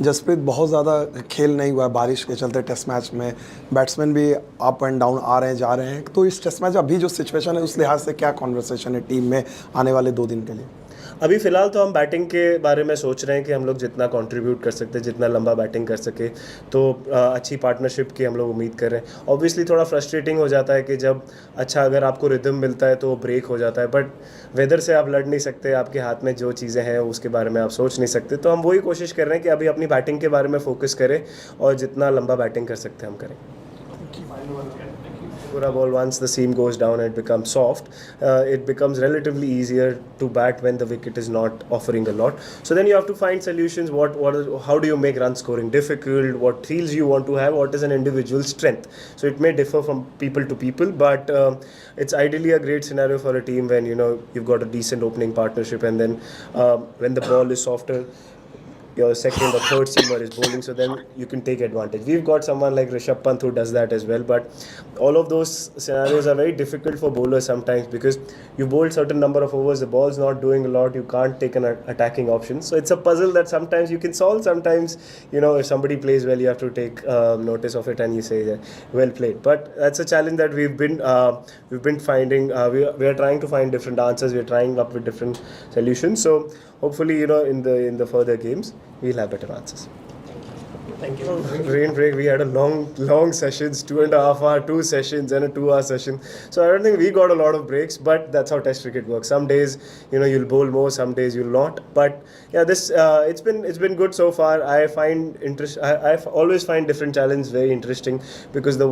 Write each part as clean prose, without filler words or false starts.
जसप्रीत बहुत ज़्यादा खेल नहीं हुआ है बारिश के चलते टेस्ट मैच में, बैट्समैन भी अप एंड डाउन आ रहे हैं जा रहे हैं, तो इस टेस्ट मैच अभी जो सिचुएशन है उस लिहाज से क्या कॉन्वर्सेशन है टीम में आने वाले 2 दिन के लिए? अभी फ़िलहाल तो हम बैटिंग के बारे में सोच रहे हैं कि हम लोग जितना कंट्रीब्यूट कर सकते हैं, जितना लंबा बैटिंग कर सके, तो अच्छी पार्टनरशिप की हम लोग उम्मीद कर रहे हैं। ऑब्वियसली थोड़ा फ्रस्ट्रेटिंग हो जाता है कि जब अच्छा अगर आपको रिदम मिलता है तो ब्रेक हो जाता है, बट वेदर से आप लड़ नहीं सकते, आपके हाथ में जो चीज़ें हैं उसके बारे में आप सोच नहीं सकते। तो हम वही कोशिश कर रहे हैं कि अभी अपनी बैटिंग के बारे में फोकस करें और जितना लंबा बैटिंग कर सकते हैं हम करें। Pura ball, once the seam goes down and it becomes soft, it becomes relatively easier to bat when the wicket is not offering a lot. So then you have to find solutions. How do you make run scoring difficult? What feels you want to have? What is an individual strength? So it may differ from people to people, but it's ideally a great scenario for a team when you've got a decent opening partnership, and then when the ball is softer, your second or third seamer is bowling, so then you can take advantage. We've got someone like Irfanpathan who does that as well, but all of those scenarios are very difficult for bowlers sometimes because you bowled certain number of overs, the ball's not doing a lot, you can't take an attacking option. So it's a puzzle that sometimes you can solve, sometimes if somebody plays well you have to take notice of it and you say well played. But that's a challenge that we've been finding. We are trying to find different answers, we're trying up with different solutions. So hopefully in the further games we'll have better answers. Thank you. Rain break, we had a long sessions, 2.5 hour, 2 sessions and a 2 hour session. So I don't think we got a lot of breaks, but that's how Test cricket works. Some days, you'll bowl more, some days you'll not. But yeah, this it's been good so far. I always find different challenges very interesting because the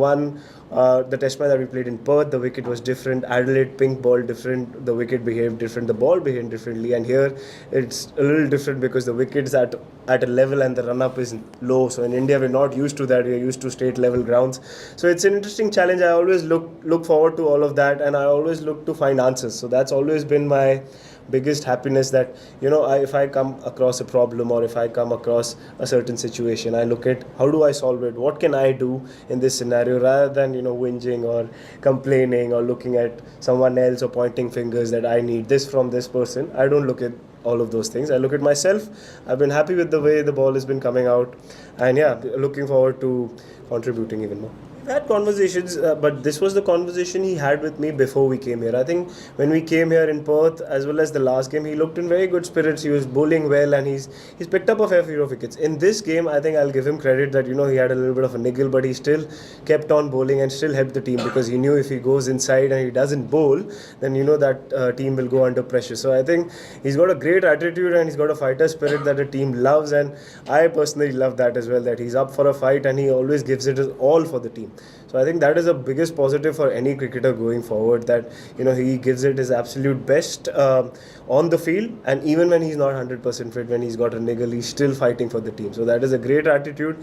test match that we played in Perth, the wicket was different. Adelaide, pink ball different. The wicket behaved different. The ball behaved differently. And here, it's a little different because the wicket's at a level and the run-up is low. So in India, we're not used to that. We're used to state-level grounds. So it's an interesting challenge. I always look forward to all of that, and I always look to find answers. So that's always been my biggest happiness, that if I come across a problem or if I come across a certain situation, I look at how do I solve it, what can I do in this scenario, rather than whinging or complaining or looking at someone else or pointing fingers that I need this from this person. I don't look at all of those things. I look at myself. I've been happy with the way the ball has been coming out, and yeah, looking forward to contributing even more. We've had conversations, but this was the conversation he had with me before we came here. I think when we came here in Perth, as well as the last game, he looked in very good spirits. He was bowling well, and he's picked up a fair few wickets. In this game, I think I'll give him credit that he had a little bit of a niggle, but he still kept on bowling and still helped the team, because he knew if he goes inside and he doesn't bowl, then that team will go under pressure. So I think he's got a great attitude and he's got a fighter spirit that the team loves, and I personally love that as well. That he's up for a fight and he always gives it his all for the team. So I think that is the biggest positive for any cricketer going forward, that he gives it his absolute best on the field, and even when he's not 100% fit, when he's got a niggle, he's still fighting for the team. So that is a great attitude.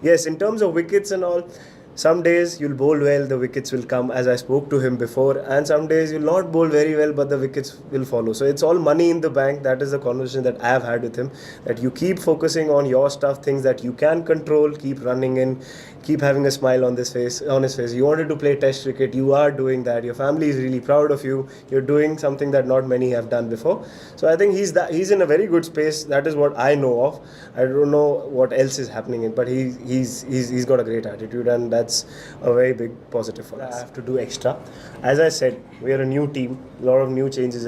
Yes, in terms of wickets and all, some days you'll bowl well, the wickets will come, as I spoke to him before, and some days you'll not bowl very well, but the wickets will follow. So it's all money in the bank. That is the conversation that I have had with him, that you keep focusing on your stuff, things that you can control, keep running in, keep having a smile on his face. You wanted to play Test cricket, you are doing that. Your family is really proud of you. You're doing something that not many have done before. So I think he's in a very good space. That is what I know of. I don't know what else is happening but he's got a great attitude, and that's a very big positive for us. I have to do extra. As I said, we are a new team. A lot of new changes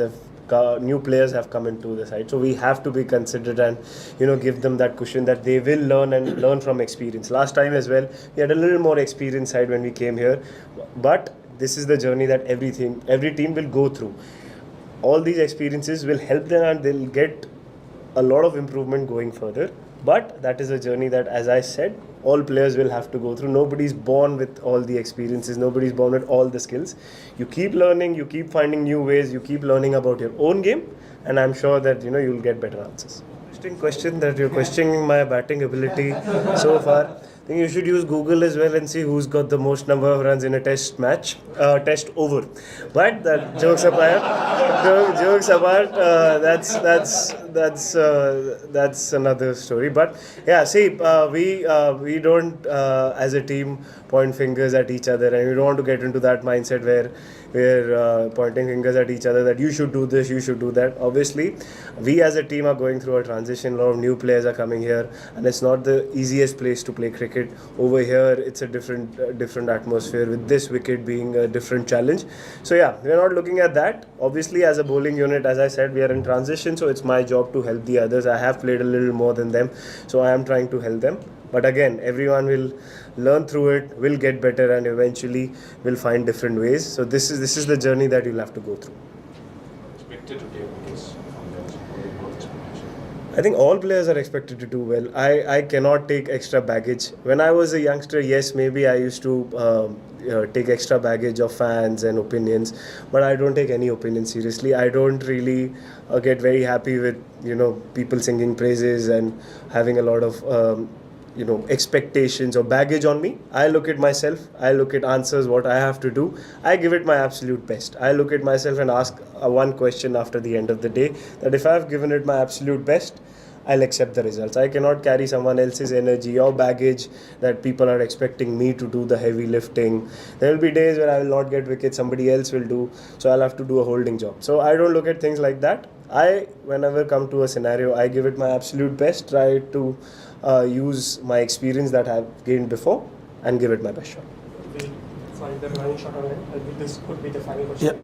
new players have come into the side, so we have to be considerate and give them that cushion that they will learn from experience. Last time as well, we had a little more experience side when we came here, but this is the journey that every team will go through. All these experiences will help them, and they'll get a lot of improvement going further. But that is a journey that, as I said, all players will have to go through. Nobody's born with all the experiences. Nobody's born with all the skills. You keep learning, you keep finding new ways, you keep learning about your own game, and I'm sure that you'll get better answers. Interesting question that you're questioning my batting ability so far. I think you should use Google as well and see who's got the most number of runs in a test match, test over. But that jokes apart, that's another story. But yeah, see, we don't as a team point fingers at each other, and we don't want to get into that mindset where we're pointing fingers at each other that you should do this, you should do that. Obviously, we as a team are going through a transition. A lot of new players are coming here, and it's not the easiest place to play cricket. Over here, it's a different atmosphere with this wicket being a different challenge. So yeah, we're not looking at that. Obviously, as a bowling unit, as I said, we are in transition, so it's my job to help the others. I have played a little more than them, so I am trying to help them. But again, everyone will learn through it, will get better, and eventually will find different ways. So this is the journey that you'll have to go through. Expected to take wickets from bench. What expectation? I think all players are expected to do well. I cannot take extra baggage. When I was a youngster, yes, maybe I used to take extra baggage of fans and opinions, but I don't take any opinion seriously. I don't really get very happy with people singing praises and having a lot of expectations or baggage on me. I look at myself, I look at answers, what I have to do. I give it my absolute best. I look at myself and ask one question after the end of the day, that if I have given it my absolute best, I'll accept the results. I cannot carry someone else's energy or baggage that people are expecting me to do the heavy lifting. There will be days where I will not get wickets, somebody else will do, so I'll have to do a holding job. So I don't look at things like that. Whenever come to a scenario, I give it my absolute best, try to use my experience that I've gained before and give it my best shot. Sorry, the running shot on it. This could be the final question. Yeah.